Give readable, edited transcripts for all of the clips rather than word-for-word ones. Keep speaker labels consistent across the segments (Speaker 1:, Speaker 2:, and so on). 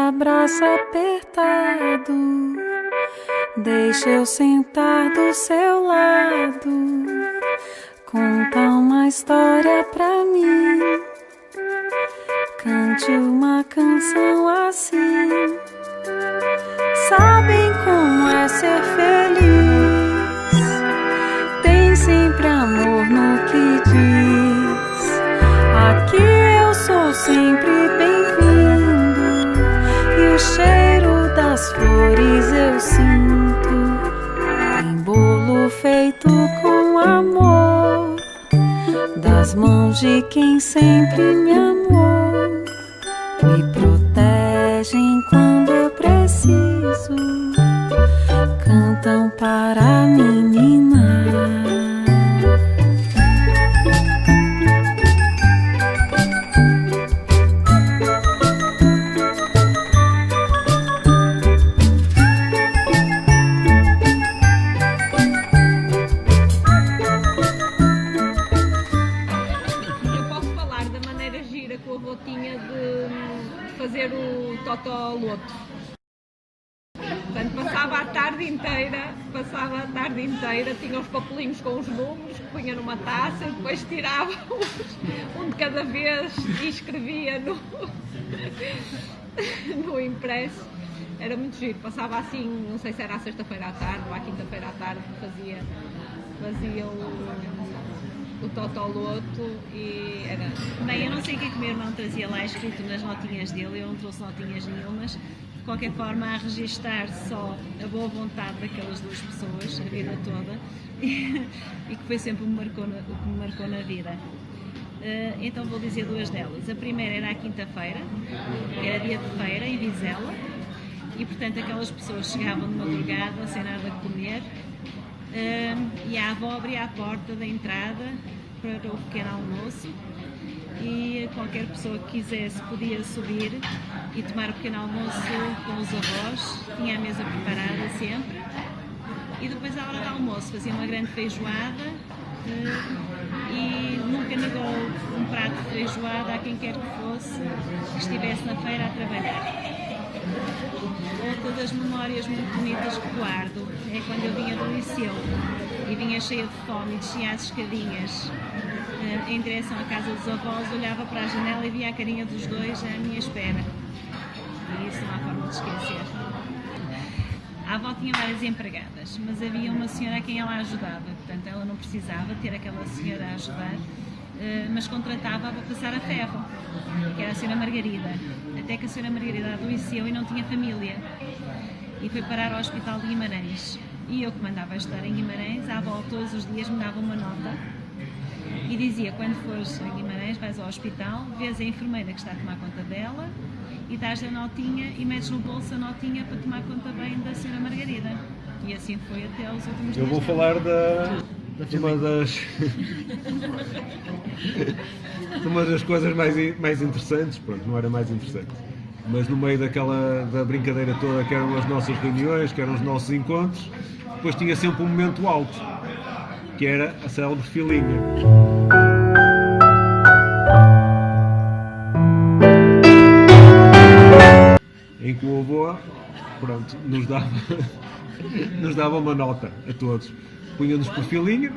Speaker 1: abraço apertado, deixa eu sentar do seu lado. Conta uma história pra mim, cante uma canção assim. Sabem como é ser feliz, tem sempre amor no que diz. Aqui eu sou sempre bem-vindo, e o cheiro das flores eu sinto. Tem bolo feito com amor, das mãos de quem sempre me amou. Me protegem quando eu preciso, cantam para a menina.
Speaker 2: Que o avô tinha de fazer o totoloto. Portanto, passava a tarde inteira, tinha os papelinhos com os números, que punha numa taça, e depois tirava um de cada vez e escrevia no impresso. Era muito giro, passava assim, não sei se era à sexta-feira à tarde ou à quinta-feira à tarde, fazia o totoloto e era...
Speaker 3: Bem, eu não sei o que é que o meu irmão trazia lá escrito nas notinhas dele, eu não trouxe notinhas nenhumas. De qualquer forma, a registar só a boa vontade daquelas duas pessoas, a vida toda, e que foi sempre o que me marcou na vida. Então vou dizer duas delas. A primeira era à quinta-feira, era dia de feira em Vizela, e portanto aquelas pessoas chegavam de madrugada sem nada a comer, e a avó abria a porta da entrada para o pequeno almoço, e qualquer pessoa que quisesse podia subir e tomar o pequeno almoço com os avós, tinha a mesa preparada sempre, e depois à hora do almoço fazia uma grande feijoada, e nunca negou um prato de feijoada a quem quer que fosse que estivesse na feira a trabalhar. Outra das memórias muito bonitas que guardo é quando eu vinha do liceu e vinha cheia de fome e descia as escadinhas em direção à casa dos avós, olhava para a janela e via a carinha dos dois à minha espera. E isso não há forma de esquecer. A avó tinha várias empregadas, mas havia uma senhora a quem ela ajudava, portanto ela não precisava ter aquela senhora a ajudar, mas contratava para passar a ferro, que era a senhora Margarida. Até que a senhora Margarida adoeceu e não tinha família e foi parar ao hospital de Guimarães. E eu, que mandava estudar em Guimarães, a avó todos os dias me dava uma nota e dizia: quando fores a Guimarães, vais ao hospital, vês a enfermeira que está a tomar conta dela e dás-lhe a notinha e metes no bolso a notinha para tomar conta bem da senhora Margarida. E assim foi até aos últimos dias.
Speaker 4: Eu vou falar de uma das coisas mais interessantes, pronto, não era mais interessante, mas no meio da brincadeira toda, que eram as nossas reuniões, que eram os nossos encontros, depois tinha sempre um momento alto, que era a célebre filinha. Em que o avô, pronto, nos dava uma nota a todos. Punha-nos por filinha,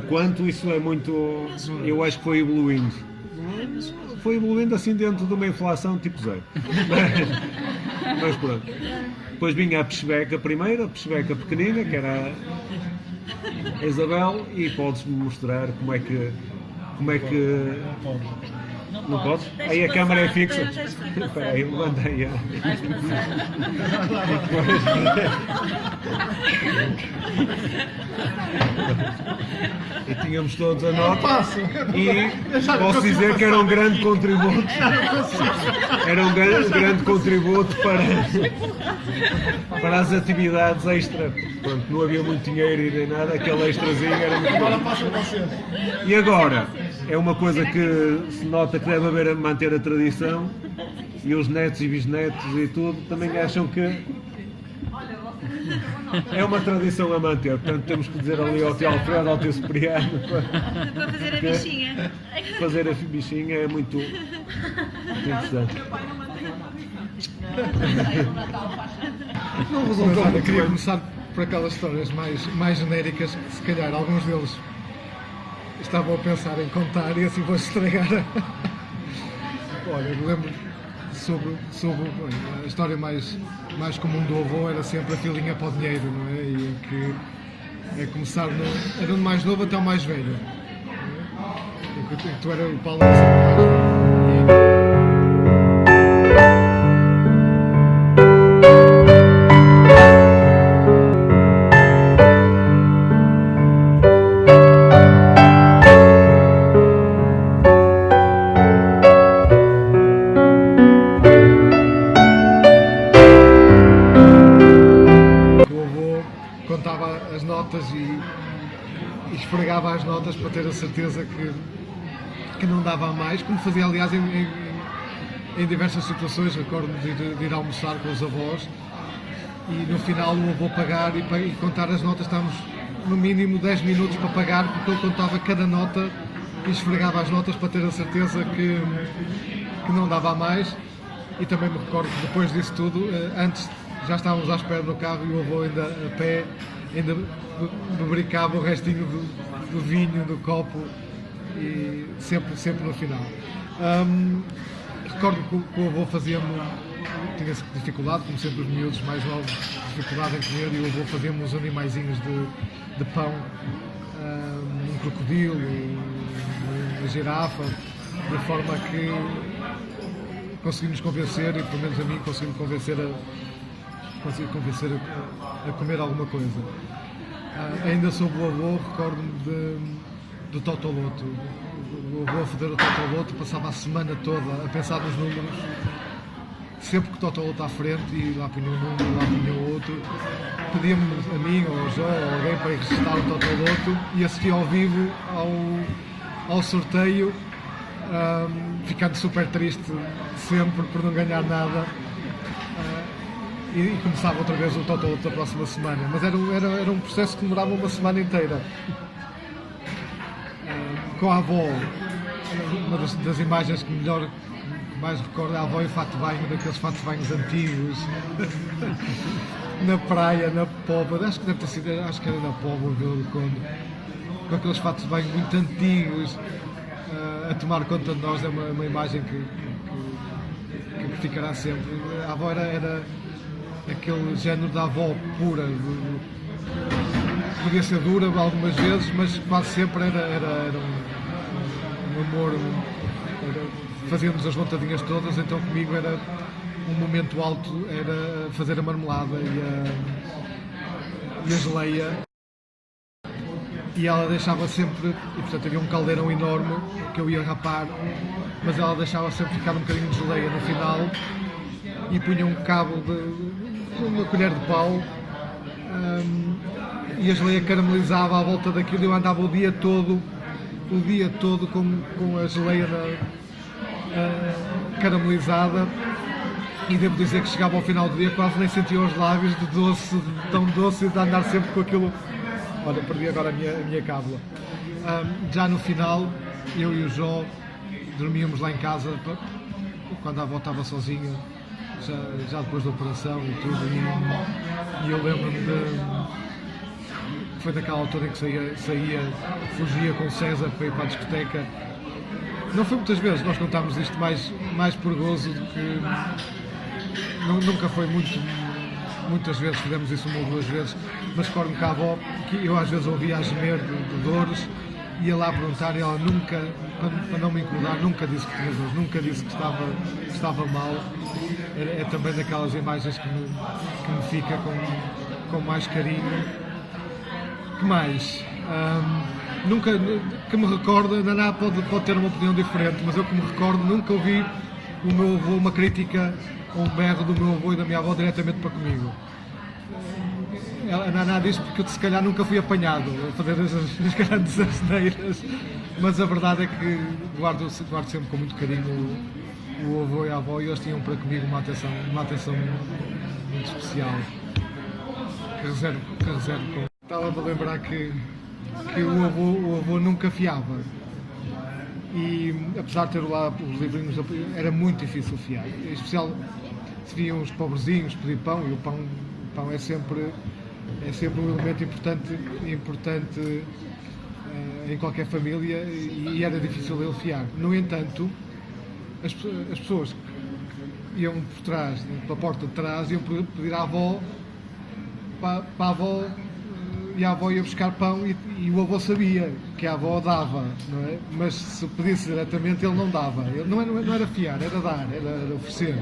Speaker 4: quanto isso é muito, eu acho que foi evoluindo. Foi evoluindo assim dentro de uma inflação tipo zero. Mas pronto. Depois vinha a pesbeca primeiro, a pesbeca pequenina, que era a Isabel, e podes-me mostrar como é que... Não podes? Aí a câmara é fixa. Espera aí, levantei. E tínhamos todos a nota. E posso dizer que era um grande contributo. Era um grande contributo para as atividades extra. Pronto, não havia muito dinheiro e nem nada, aquele extrazinho era muito bom. E agora, é uma coisa que se nota que deve haver a manter a tradição, e os netos e bisnetos e tudo também acham que é uma tradição a manter, portanto temos que dizer ali ao tio Alfredo, ao tio Cipriano,
Speaker 3: Para fazer a bichinha.
Speaker 4: fazer a bichinha é muito interessante.
Speaker 5: Não resultou, eu queria começar por aquelas histórias mais genéricas que se calhar alguns deles estavam a pensar em contar e assim vou estragar. Olha, eu lembro sobre a história mais comum do avô era sempre a filinha para o dinheiro, não é? E que é começar era do mais novo até o mais velho. Não é? Tu era o Paulo era sempre o mais velho. E esfregava as notas para ter a certeza que não dava a mais, como fazia aliás em diversas situações. Recordo-me de ir almoçar com os avós e no final o avô pagar e contar as notas. Estávamos no mínimo 10 minutos para pagar, porque ele contava cada nota e esfregava as notas para ter a certeza que não dava a mais. E também me recordo que depois disso tudo, antes já estávamos à espera no carro e o avô ainda a pé ainda lubricava o restinho do vinho, do copo, e sempre no final. Recordo que o avô tinha dificuldade, como sempre os miúdos mais novos, dificuldade em comer, e o avô fazia-me uns animaizinhos de pão, um crocodilo, uma girafa, de forma que conseguimos convencer, e pelo menos a mim conseguimos convencer a comer alguma coisa. Ainda sobre o avô, recordo-me do Totoloto. O avô a fazer o Totoloto passava a semana toda a pensar nos números. Sempre que o Totoloto à frente, e lá punha um número, lá punha o outro, pedia-me a mim, ou ao João, ou alguém para ir registrar o Totoloto e assistia ao vivo ao sorteio, ficando super triste sempre por não ganhar nada. E começava outra vez o Totoloto da próxima semana, mas era um processo que demorava uma semana inteira. Com a avó, uma das imagens que mais recordo é a avó e o fato de banho, daqueles fatos de banhos antigos, na praia, na Póvoa, acho que era na Póvoa, Vila do Conde, com aqueles fatos de banho muito antigos, a tomar conta de nós. É uma imagem que ficará sempre. A avó era aquele género da avó pura, podia ser dura algumas vezes, mas quase sempre era um amor, fazíamos as vontadinhas todas. Então comigo era um momento alto, era fazer a marmelada e a geleia, e ela deixava sempre, e portanto havia um caldeirão enorme que eu ia rapar, mas ela deixava sempre ficar um bocadinho de geleia no final e punha um cabo de uma colher de pau, e a geleia caramelizava à volta daquilo. Eu andava o dia todo com a geleia caramelizada, e devo dizer que chegava ao final do dia quase nem sentia os lábios de tão doce, de andar sempre com aquilo. Olha, perdi agora a minha cábula. Já no final, eu e o Jó dormíamos lá em casa quando a avó estava sozinha, já depois da operação e tudo, e eu lembro-me que foi naquela altura em que fugia com o César para ir para a discoteca. Não foi muitas vezes, nós contámos isto mais por gozo do que... Nunca foi muitas vezes, fizemos isso uma ou duas vezes, mas recordo-me que a avó, que eu às vezes ouvia a gemer de dores, ia lá perguntar, e ela nunca, para não me incomodar, nunca disse que tinha dores, nunca disse que estava mal. É também daquelas imagens que me fica com mais carinho. Que mais? Nunca, que me recordo, a Naná pode ter uma opinião diferente, mas eu que me recordo, nunca ouvi o meu avô, uma crítica ou um berro do meu avô e da minha avó diretamente para comigo. A Naná diz porque eu se calhar nunca fui apanhado a fazer as grandes asneiras, mas a verdade é que guardo sempre com muito carinho o avô e a avó, e eles tinham para comigo uma atenção muito especial. reservo com. Estava a lembrar que o avô nunca fiava. E apesar de ter lá os livrinhos, era muito difícil fiar. Em especial se viam os pobrezinhos pedir pão, e o pão é sempre um elemento importante em qualquer família, e era difícil ele fiar. No entanto, as pessoas que iam por trás, pela porta de trás, iam pedir à avó, para a avó, e a avó ia buscar pão, e o avô sabia que a avó dava, não é? Mas se pedisse diretamente, ele não dava. Ele não era fiar, era dar, era oferecer.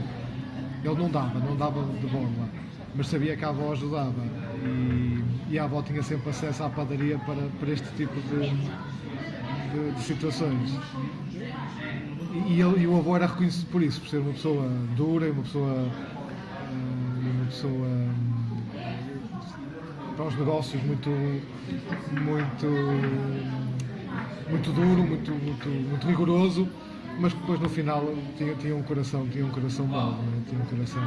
Speaker 5: Ele não dava de borla, mas sabia que a avó ajudava, e a avó tinha sempre acesso à padaria para este tipo de situações. E o avô era reconhecido por isso, por ser uma pessoa dura e uma pessoa para os negócios muito duro, muito rigoroso, mas que depois no final tinha um coração bom, tinha um coração.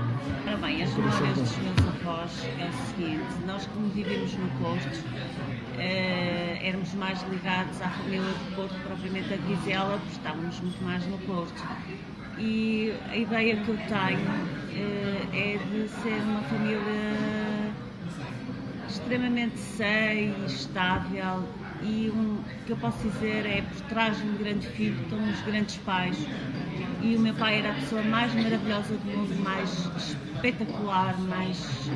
Speaker 3: Ora bem, as memórias dos meus avós é o seguinte: nós, como vivemos no Porto, éramos mais ligados à família do Porto, propriamente a Vizela, porque estávamos muito mais no Porto. E a ideia que eu tenho é de ser uma família extremamente sã e estável, e o que eu posso dizer é, por trás de um grande filho estão os grandes pais, e o meu pai era a pessoa mais maravilhosa do mundo, mais espetacular, mais...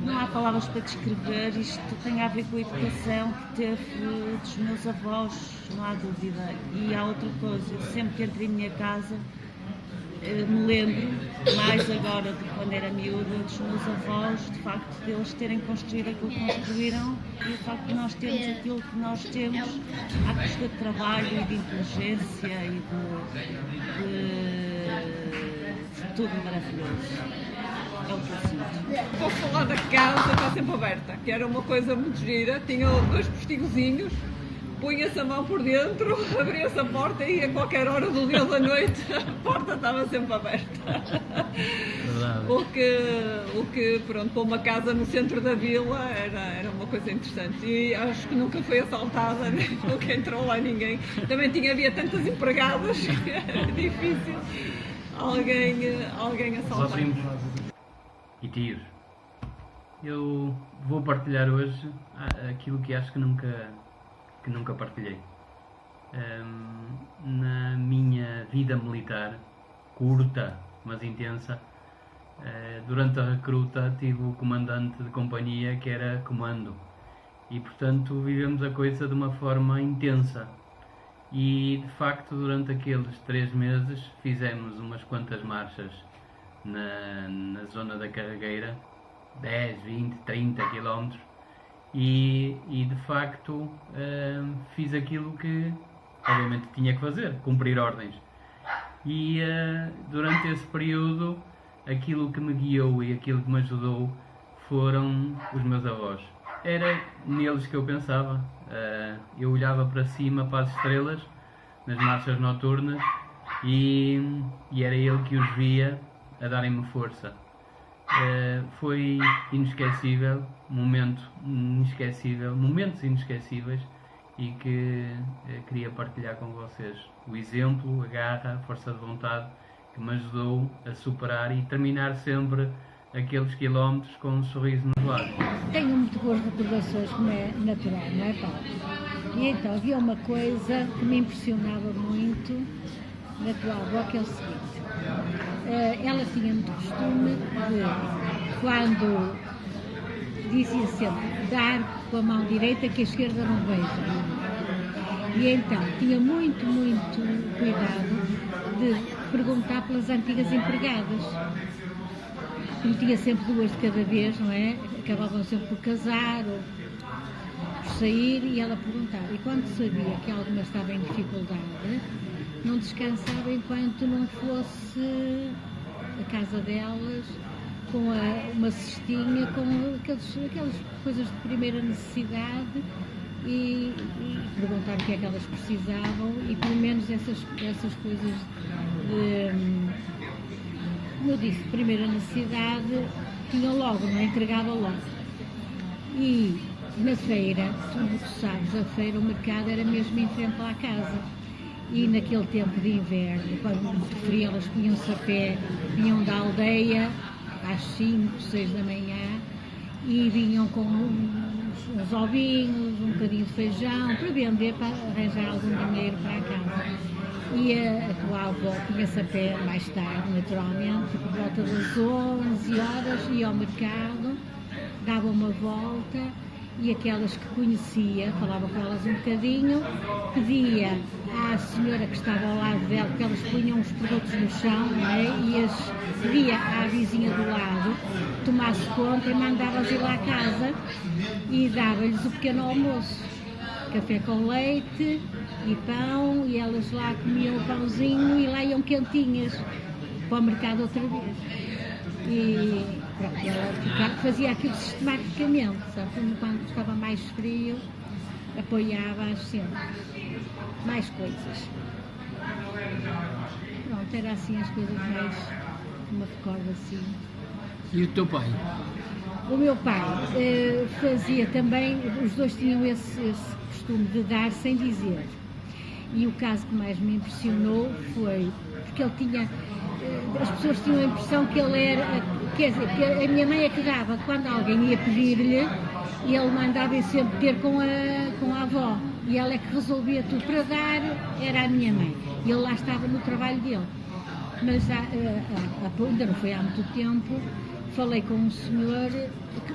Speaker 3: não há palavras para descrever. Isto tem a ver com a educação que teve dos meus avós, não há dúvida. E há outra coisa, eu sempre que entro em minha casa me lembro, mais agora de quando era miúda, dos meus avós, de facto deles terem construído aquilo que construíram, e o facto de nós termos aquilo que nós temos à custa de trabalho e de inteligência e de tudo maravilhoso. É o que eu sinto.
Speaker 2: Vou falar da casa, está sempre aberta, que era uma coisa muito gira, tinha 2 postigozinhos, punha-se a mão por dentro, abria-se a porta e a qualquer hora do dia ou da noite a porta estava sempre aberta. O que pronto, para uma casa no centro da vila era uma coisa interessante, e acho que nunca foi assaltada, nem nunca entrou lá ninguém. Também havia tantas empregadas que era difícil alguém assaltar.
Speaker 6: E tios, eu vou partilhar hoje aquilo que acho que nunca partilhei. Na minha vida militar, curta mas intensa, durante a recruta tive o comandante de companhia que era comando, e portanto vivemos a coisa de uma forma intensa, e de facto durante aqueles 3 meses fizemos umas quantas marchas na zona da Carregueira, 10, 20, 30 km, e de facto fiz aquilo que obviamente tinha que fazer, cumprir ordens. E durante esse período aquilo que me guiou e aquilo que me ajudou foram os meus avós. Era neles que eu pensava. Eu olhava para cima, para as estrelas, nas marchas noturnas, e era ele que os via a darem-me força. Foi inesquecível, momentos inesquecíveis, e que queria partilhar com vocês. O exemplo, a garra, a força de vontade que me ajudou a superar e terminar sempre aqueles quilómetros com um sorriso nos lábios.
Speaker 7: Tenho muito boas recordações, como é natural, não é, Paulo? E então havia uma coisa que me impressionava muito na tua avó, que é o seguinte: ela tinha muito costume de, quando dizia sempre, dar com a mão direita que a esquerda não veja. E então tinha muito cuidado de perguntar pelas antigas empregadas. Como tinha sempre 2 de cada vez, não é? Acabavam sempre por casar ou por sair, e ela perguntava. E quando sabia que alguma estava em dificuldade, não descansava enquanto não fosse a casa delas com uma cestinha, com aquelas coisas de primeira necessidade, e perguntar o que é que elas precisavam, e pelo menos essas coisas de, como eu disse, primeira necessidade, tinha logo, não entregava logo. E na feira, tu sabes, a feira, o mercado era mesmo em frente lá à casa. E naquele tempo de inverno, quando muito frio, elas punham-se a pé, vinham da aldeia às 5, 6 da manhã e vinham com uns ovinhos, um bocadinho de feijão para vender, para arranjar algum dinheiro para a casa. E a tua avó punha-se a pé mais tarde, naturalmente, por volta das 11 horas, ia ao mercado, dava uma volta e aquelas que conhecia, falava com elas um bocadinho, pedia à senhora que estava ao lado dela, porque elas punham os produtos no chão, não é? E pedia à vizinha do lado, tomasse conta e mandava-as ir lá à casa e dava-lhes o pequeno almoço, café com leite e pão, e elas lá comiam o pãozinho e lá iam quentinhas para o mercado outra vez. E pronto, ela fazia aquilo sistematicamente, sabe? Quando estava mais frio, apoiava-as sempre. Mais coisas. Pronto, era assim as coisas mais que me recordo assim.
Speaker 8: E o teu pai?
Speaker 7: O meu pai fazia também, os dois tinham esse costume de dar sem dizer. E o caso que mais me impressionou foi, porque ele tinha, as pessoas tinham a impressão que ele era, quer dizer, que a minha mãe é que dava, quando alguém ia pedir-lhe, ele mandava sempre ter com a avó. E ela é que resolvia tudo. Para dar era a minha mãe. E ele lá estava no trabalho dele. Mas ainda não foi há muito tempo, falei com um senhor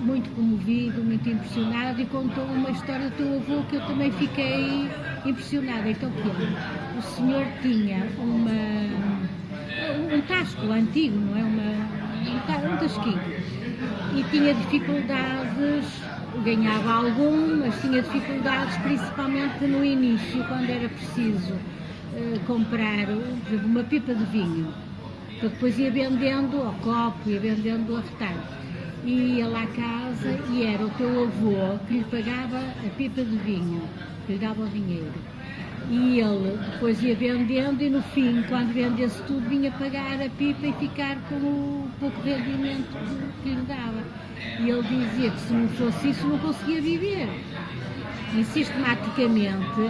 Speaker 7: muito comovido, muito impressionado, e contou uma história do teu avô que eu também fiquei impressionada. Então, o senhor tinha um tasco antigo, não é? Um tasquinho. E tinha dificuldades, ganhava algum, mas tinha dificuldades principalmente no início, quando era preciso comprar, por exemplo, uma pipa de vinho. Então depois ia vendendo ao copo, ia vendendo a retalho. E ia lá à casa e era o teu avô que lhe pagava a pipa de vinho, que lhe dava o dinheiro. E ele depois ia vendendo e no fim, quando vendesse tudo, vinha pagar a pipa e ficar com o pouco rendimento que lhe dava. E ele dizia que se não fosse isso não conseguia viver. E sistematicamente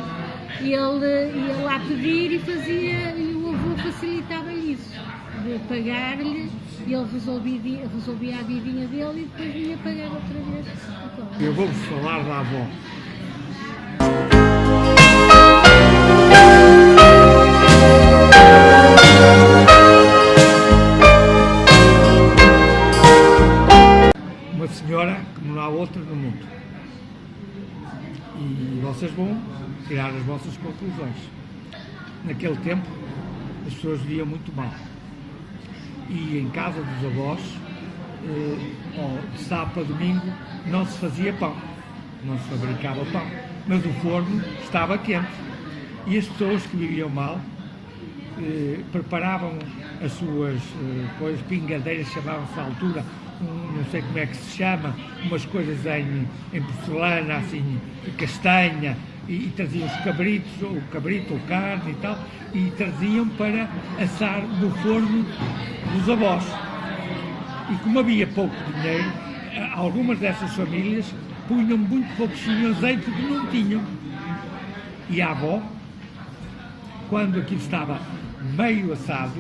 Speaker 7: ele ia lá pedir e fazia, e o avô facilitava-lhe isso, de pagar-lhe, e ele resolvia a vidinha dele e depois vinha pagar outra vez.
Speaker 5: Eu vou-vos falar da avó. Uma senhora como não há outra no mundo. E vocês vão tirar as vossas conclusões. Naquele tempo, as pessoas viviam muito mal. E em casa dos avós, de sábado para domingo, não se fazia pão. Não se fabricava pão. Mas o forno estava quente. E as pessoas que viviam mal preparavam as suas coisas, pingadeiras, chamavam-se à altura, não sei como é que se chama, umas coisas em porcelana, assim, castanha, e traziam os cabritos, ou cabrito, ou carne e tal, e traziam para assar no forno dos avós. E como havia pouco dinheiro, algumas dessas famílias punham muito pouquinho azeite que não tinham. E a avó, quando aquilo estava meio assado,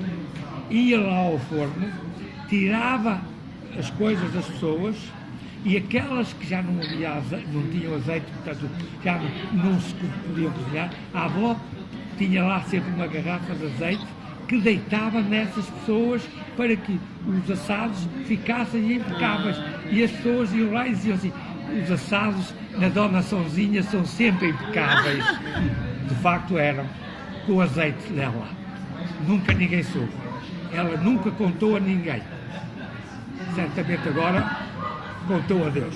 Speaker 5: ia lá ao forno, tirava as coisas das pessoas, e aquelas que já não tinham azeite, portanto já não se podiam cozinhar, a avó tinha lá sempre uma garrafa de azeite que deitava nessas pessoas para que os assados ficassem impecáveis. E as pessoas iam lá e diziam assim: os assados na Dona Sãozinha são sempre impecáveis. De facto eram, com o azeite dela. Nunca ninguém soube. Ela nunca contou a ninguém. Certamente agora contou a Deus.